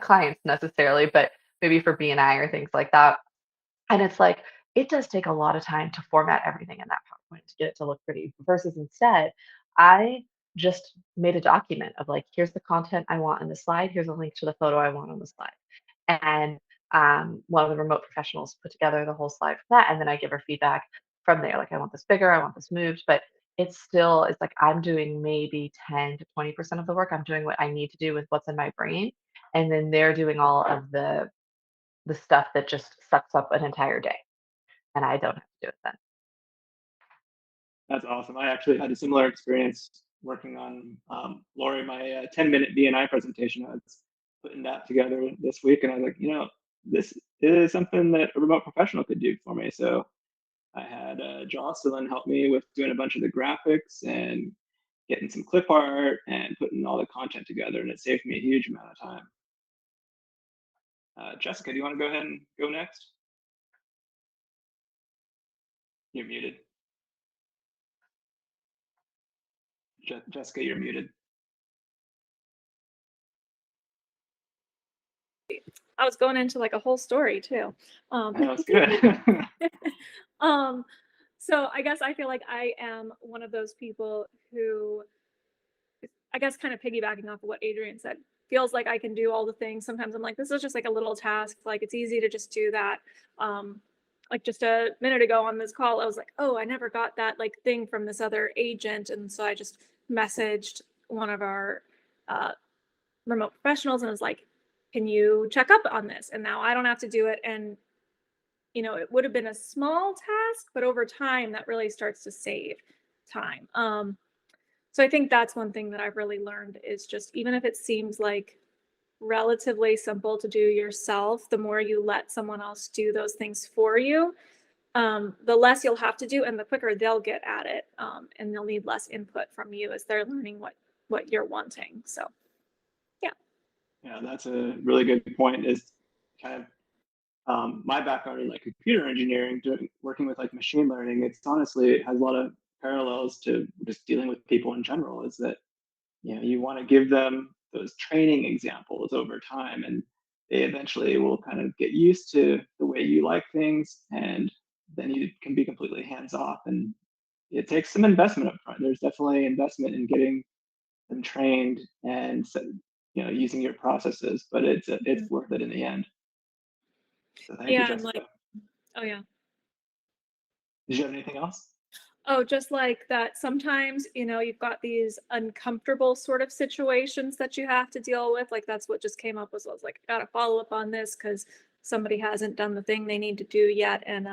clients necessarily, but maybe for B&I or things like that. And it's like, it does take a lot of time to format everything in that PowerPoint to get it to look pretty versus instead, I just made a document of like, here's the content I want in the slide, here's a link to the photo I want on the slide. And one of the remote professionals put together the whole slide for that. And then I give her feedback from there. Like, I want this bigger, I want this moved, but it's like I'm doing maybe 10 to 20% of the work. I'm doing what I need to do with what's in my brain. And then they're doing all of the stuff that just sucks up an entire day, and I don't have to do it then. That's awesome. I actually had a similar experience working on Lori, my 10-minute BNI presentation. I was putting that together this week, and I was like, this is something that a remote professional could do for me. So I had Jocelyn help me with doing a bunch of the graphics and getting some clip art and putting all the content together, and it saved me a huge amount of time. Jessica, do you want to go ahead and go next? You're muted. Jessica, you're muted. I was going into like a whole story too. That's good. So I guess I feel like I am one of those people who, I guess, kind of piggybacking off of what Adrian said, feels like I can do all the things. Sometimes I'm like, this is just like a little task. Like, it's easy to just do that. Like just a minute ago on this call, I was like, oh, I never got that like thing from this other agent. And so I just messaged one of our remote professionals and was like, can you check up on this? And now I don't have to do it. And, it would have been a small task, but over time that really starts to save time. So I think that's one thing that I've really learned is just, even if it seems like relatively simple to do yourself, the more you let someone else do those things for you, the less you'll have to do and the quicker they'll get at it. And they'll need less input from you as they're learning what you're wanting. So, yeah. Yeah, that's a really good point. Is kind of my background in like computer engineering, working with like machine learning. It's honestly, it has a lot of parallels to just dealing with people in general. Is that you want to give them those training examples over time, and they eventually will kind of get used to the way you like things, and then you can be completely hands off. And it takes some investment up front. There's definitely investment in getting them trained and using your processes, but it's worth it in the end. So thank you, Jessica. Oh yeah. Did you have anything else? Oh, just like that sometimes, you've got these uncomfortable sort of situations that you have to deal with. Like that's what just came up was I was like, I got to follow up on this because somebody hasn't done the thing they need to do yet. And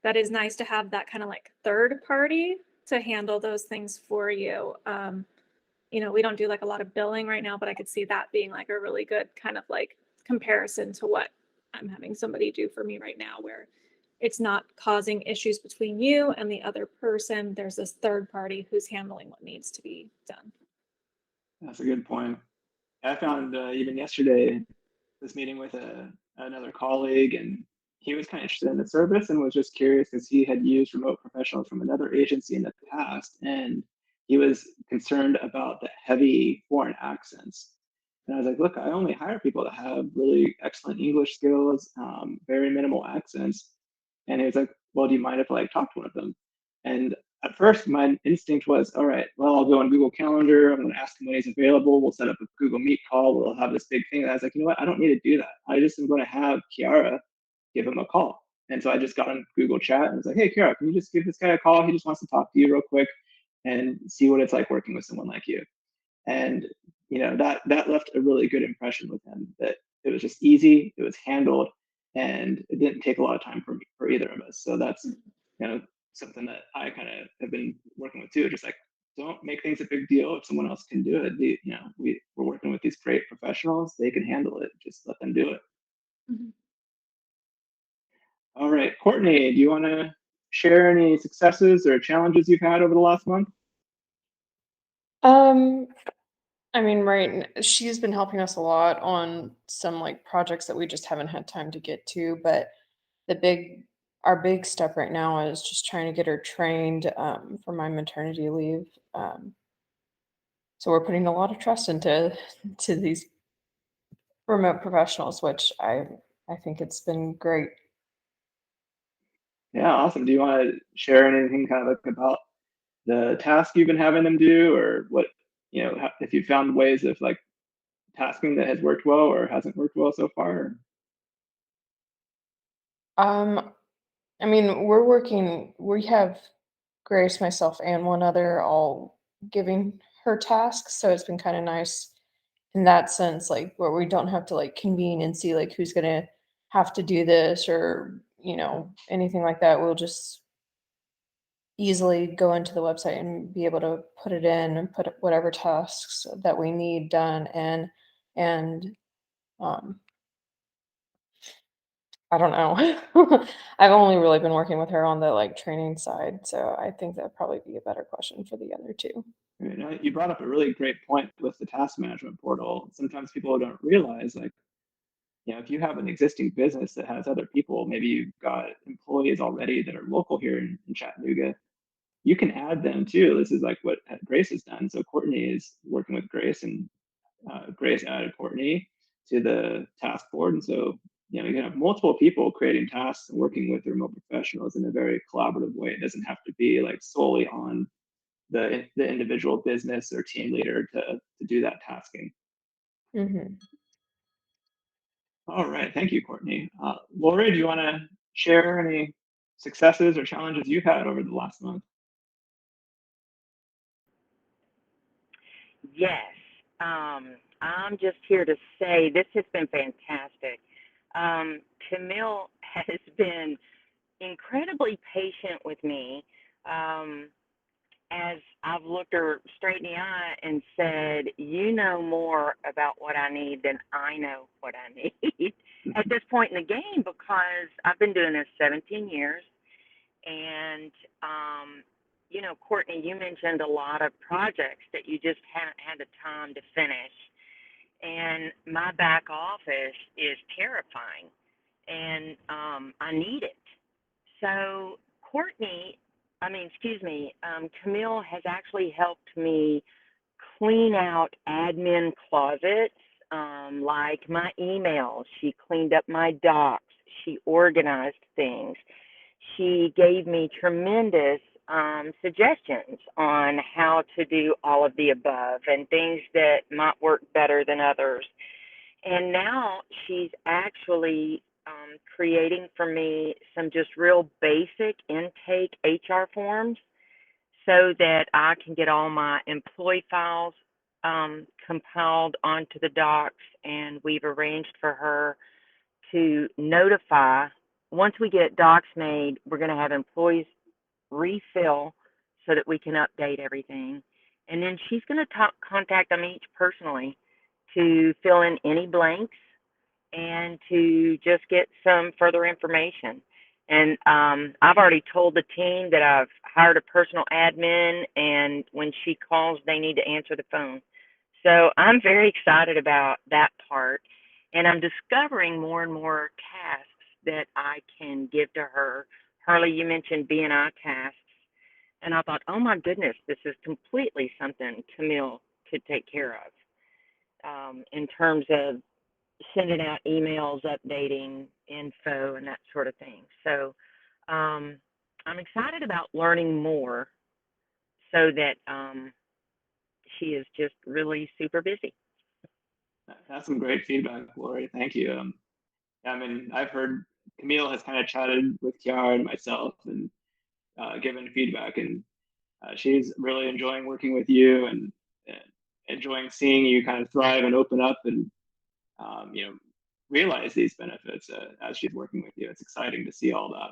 that is nice to have that kind of like third party to handle those things for you. We don't do like a lot of billing right now, but I could see that being like a really good kind of like comparison to what I'm having somebody do for me right now, where it's not causing issues between you and the other person. There's this third party who's handling what needs to be done. That's a good point. I found even yesterday this meeting with another colleague, and he was kind of interested in the service and was just curious because he had used remote professionals from another agency in the past, and he was concerned about the heavy foreign accents. And I was like, look, I only hire people that have really excellent English skills, very minimal accents. And he was like, well, do you mind if I like talk to one of them? And at first, my instinct was, all right, well, I'll go on Google Calendar. I'm going to ask him when he's available. We'll set up a Google Meet call. We'll have this big thing. And I was like, you know what? I don't need to do that. I just am going to have Kiara give him a call. And so I just got on Google Chat and was like, hey, Kiara, can you just give this guy a call? He just wants to talk to you real quick and see what it's like working with someone like you. And that left a really good impression with him, that it was just easy, it was handled, and it didn't take a lot of time for either of us. So that's something that I kind of have been working with too. Just like, don't make things a big deal if someone else can do it. We're working with these great professionals; they can handle it. Just let them do it. Mm-hmm. All right, Courtney, do you want to share any successes or challenges you've had over the last month? She's been helping us a lot on some like projects that we just haven't had time to get to, but our big step right now is just trying to get her trained for my maternity leave. So we're putting a lot of trust into these remote professionals, which I think it's been great. Yeah, awesome. Do you want to share anything kind of like about the task you've been having them do, or what, if you found ways of like tasking that has worked well or hasn't worked well so far? Um, I mean, we have Grace, myself, and one other all giving her tasks, so it's been kind of nice in that sense, like where we don't have to like convene and see like who's gonna have to do this or anything like that. We'll just easily go into the website and be able to put it in and put whatever tasks that we need done and um I don't know. I've only really been working with her on the like training side, so I think that'd probably be a better question for the other two. You brought up a really great point with the task management portal. Sometimes people don't realize, like, if you have an existing business that has other people, maybe you've got employees already that are local here in Chattanooga, you can add them too. This is like what Grace has done. So Courtney is working with Grace, and Grace added Courtney to the task board. And so, you can have multiple people creating tasks and working with remote professionals in a very collaborative way. It doesn't have to be like solely on the individual business or team leader to do that tasking. Hmm. All right, thank you, Courtney. Lori, do you want to share any successes or challenges you've had over the last month? Yes. I'm just here to say this has been fantastic. Camille has been incredibly patient with me as I've looked her straight in the eye and said, "You know more about what I need than I know what I need at this point in the game because I've been doing this 17 years. And, Courtney, you mentioned a lot of projects that you just haven't had the time to finish. And my back office is terrifying, and I need it. So, Camille has actually helped me clean out admin closets, like my emails. She cleaned up my docs. She organized things. She gave me tremendous suggestions on how to do all of the above and things that might work better than others. And now she's actually creating for me some just real basic intake HR forms so that I can get all my employee files compiled onto the docs. And we've arranged for her to notify. Once we get docs made, we're going to have employees refill so that we can update everything. And then she's going to contact them each personally to fill in any blanks and to just get some further information. And I've already told the team that I've hired a personal admin, and when she calls, they need to answer the phone. So I'm very excited about that part. And I'm discovering more and more tasks that I can give to her. Harley, you mentioned BNI tasks. And I thought, oh my goodness, this is completely something Camille could take care of in terms of sending out emails, updating info, and that sort of thing. So I'm excited about learning more so that she is just really super busy. That's some great feedback, Lori. Thank you. I mean, I've heard Camille has kind of chatted with Kiara and myself and given feedback, and she's really enjoying working with you and enjoying seeing you kind of thrive and open up and realize these benefits as she's working with you. It's exciting to see all that.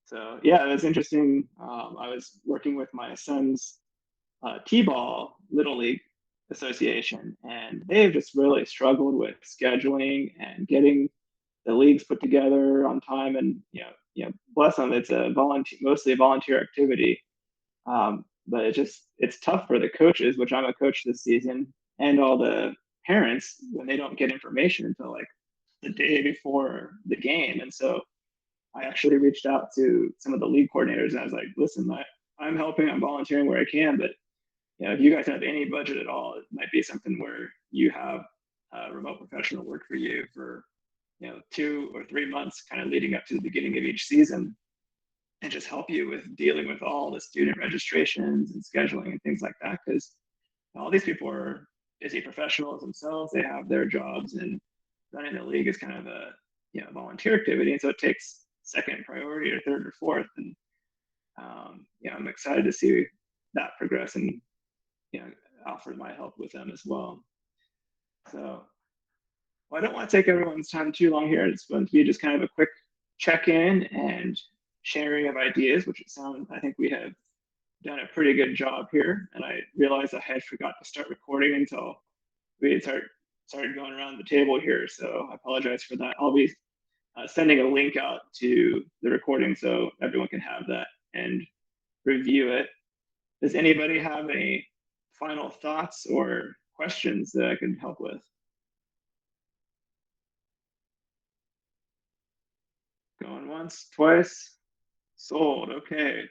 So yeah, it was interesting. I was working with my son's T-ball Little League Association, and they've just really struggled with scheduling and getting the leagues put together on time. And bless them, it's a mostly a volunteer activity. But it's tough for the coaches, which I'm a coach this season, and all the parents when they don't get information until like the day before the game. And so I actually reached out to some of the league coordinators and I was like, listen, I'm helping, I'm volunteering where I can, but if you guys have any budget at all, it might be something where you have a remote professional work for you for 2 or 3 months, kind of leading up to the beginning of each season, and just help you with dealing with all the student registrations and scheduling and things like that. Because all these people are busy professionals themselves. They have their jobs, and running the league is kind of a volunteer activity, and so it takes second priority or third or fourth. And I'm excited to see that progress and offer my help with them as well. So, well, I don't want to take everyone's time too long here. It's going to be just kind of a quick check-in and sharing of ideas, which I think we have done a pretty good job here. And I realized I had forgot to start recording until we had started going around the table here. So I apologize for that. I'll be sending a link out to the recording so everyone can have that and review it. Does anybody have any final thoughts or questions that I can help with? Going once, twice, sold. Okay.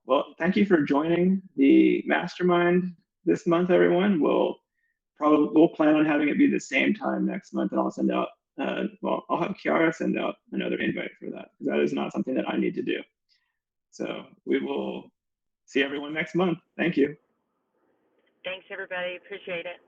Well, thank you for joining the mastermind this month, everyone. We'll plan on having it be the same time next month, and I'll send out. I'll have Kiara send out another invite for that, because that is not something that I need to do. So we will see everyone next month. Thank you. Thanks, everybody. Appreciate it.